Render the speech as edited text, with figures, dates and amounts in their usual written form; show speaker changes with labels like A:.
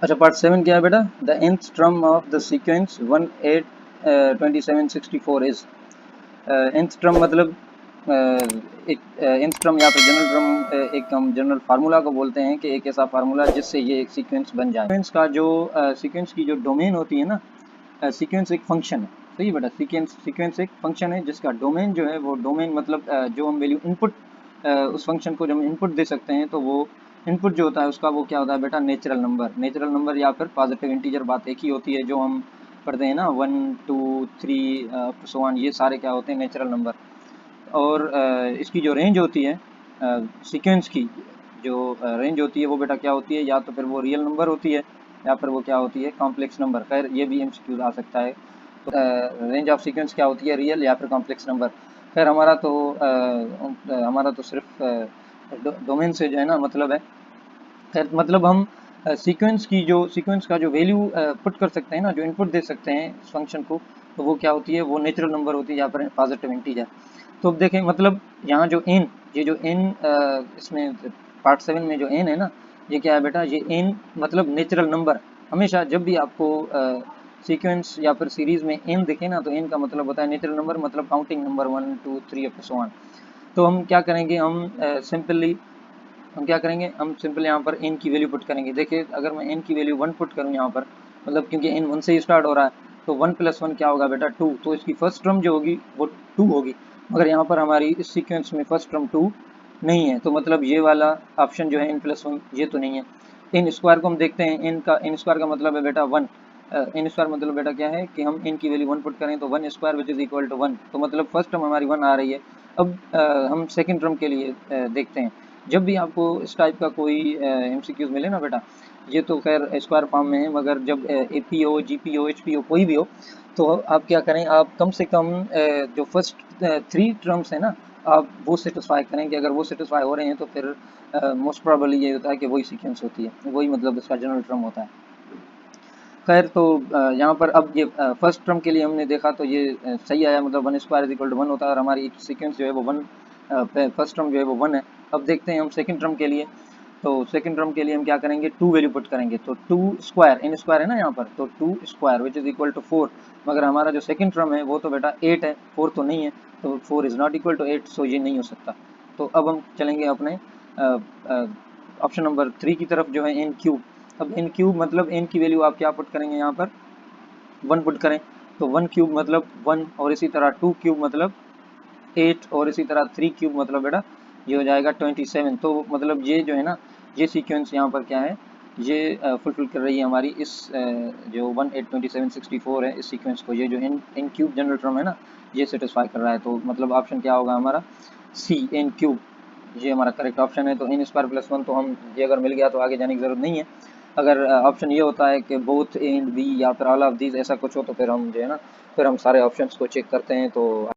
A: अच्छा, पार्ट 7 क्या है बेटा? The nth term of the sequence 1 8 27 64 is. nth term मतलब एक nth टर्म या फिर जनरल टर्म, एक हम जनरल फार्मूला को बोलते हैं कि एक ऐसा फार्मूला जिससे ये एक सीक्वेंस बन जाए। सीक्वेंस का जो सीक्वेंस की जो डोमेन होती है ना, सीक्वेंस एक फंक्शन है, सही है बेटा। सीक्वेंस एक फंक्शन है जिसका डोमेन जो है वो डोमेन मतलब जो हम वैल्यू इनपुट उस फंक्शन को जब हम इनपुट दे सकते हैं तो वो इनपुट जो होता है उसका वो क्या होता है बेटा? नेचुरल नंबर या फिर पॉजिटिव इंटीजर, बात एक ही होती है जो हम पढ़ते हैं ना, 1 2 3 सो ऑन, ये सारे क्या होते हैं? Natural number. और इसकी जो रेंज होती है सीक्वेंस की, जो रेंज होती है वो बेटा क्या होती है? या तो फिर वो रियल नंबर होती है या फिर वो क्या होती है? Complex number. खैर ये भी एमसीक्यूज आ सकता है। तो रेंज ऑफ सीक्वेंस क्या होती है? रियल या फिर कॉम्प्लेक्स नंबर। खैर हमारा तो सिर्फ डोमेन से जो है ना मतलब है। खैर मतलब हम सीक्वेंस का जो वैल्यू पुट कर सकते हैं ना, जो इनपुट दे सकते हैं इस फंक्शन को, तो वो क्या होती है? वो नेचुरल नंबर होती है या फिर पॉजिटिव इंटीजर। तो अब देखें मतलब यहाँ जो एन, ये जो एन इसमें पार्ट 7 में जो एन है ना, ये क्या है बेटा? ये एन मतलब नेचुरल नंबर। हमेशा जब भी आपको सीक्वेंस या फिर सीरीज में एन दिखे ना, तो एन का मतलब होता है नेचुरल नंबर, मतलब counting number 1 2 3 up to so on. तो हम क्या करेंगे? हम क्या करेंगे? हम सिंपल यहाँ पर एन की वैल्यू पुट करेंगे। देखिए अगर मैं एन की वैल्यू 1 पुट करूँ यहाँ पर, मतलब क्योंकि एन 1 से ही स्टार्ट हो रहा है, तो 1 + 1 क्या होगा बेटा? 2। तो इसकी फर्स्ट टर्म जो होगी वो 2 होगी। मगर यहाँ पर हमारी इस सीक्वेंस में फर्स्ट टर्म 2 नहीं है, तो मतलब ये वाला ऑप्शन जो है n+1, ये तो नहीं है। एन स्क्वायर को हम देखते हैं, एन स्क्वायर का मतलब है बेटा 1। एन स्क्वायर मतलब बेटा क्या है कि हम एन की वैल्यू 1 पुट करें तो 1 square which is equal to 1, तो मतलब फर्स्ट टर्म हमारी 1 आ रही है। अब हम सेकेंड टर्म के लिए देखते हैं। जब भी आपको इस टाइप का कोई एमसीक्यूज मिले ना बेटा, ये तो खैर स्क्वायर फॉर्म में है, मगर जब एपी हो, जीपी हो, एचपी हो, कोई भी हो, तो आप क्या करें? आप कम से कम जो फर्स्ट 3 टर्म्स है ना, आप वो सेटिस्फाई करें कि अगर वो सेटिस्फाई हो रहे हैं तो फिर मोस्ट प्रोबेबली ये होता है कि वही सीक्वेंस होती है, वही मतलब इसका जनरल टर्म होता है। खैर तो यहाँ पर अब ये फर्स्ट टर्म के लिए हमने देखा तो ये सही आया, मतलब 1 स्क्वायर इज इक्वल टू 1 होता है और हमारी सीक्वेंस जो है वो 1, फर्स्ट टर्म जो है वो 1 है। अब देखते हैं हम सेकंड टर्म के लिए। तो सेकंड टर्म के लिए हम क्या करेंगे? 2 वैल्यू पुट करेंगे, तो 2 स्क्वायर, एन स्क्वायर है ना यहाँ पर, तो 2 square which is equal to 4। मगर हमारा जो सेकंड टर्म है वो तो बेटा 8 है, 4 तो नहीं है, तो 4 इज नॉट इक्वल टू 8, सो ये नहीं हो सकता। तो अब हम चलेंगे अपने ऑप्शन नंबर 3 की तरफ, जो है एन क्यूब। अब एन क्यूब मतलब एन की वैल्यू आप क्या पुट करेंगे यहाँ पर? 1 पुट करें, तो 1 क्यूब मतलब 1, और इसी तरह 2 क्यूब मतलब 8, और इसी तरह 3 क्यूब मतलब बेटा ये हो जाएगा 27। तो मतलब ये जो है ना, ये सीक्वेंस यहाँ पर क्या है? ये फुलफिल कर रही है हमारी इस जो 1 8 27 64 है, इस सीक्वेंस को। ये जो एन क्यूब जनरल टर्म है ना, ये सेटिस्फाई कर रहा है। तो मतलब ऑप्शन क्या होगा हमारा? सी, एन क्यूब, ये हमारा करेक्ट ऑप्शन है। तो एन स्क्वायर प्लस 1 तो हम, ये अगर मिल गया तो आगे जाने की ज़रूरत नहीं है। अगर ऑप्शन ये होता है कि बोथ ए एंड बी या फिर ऑल ऑफ दीज ऐसा कुछ हो, तो फिर हम जो है ना, फिर हम सारे ऑप्शंस को चेक करते हैं, तो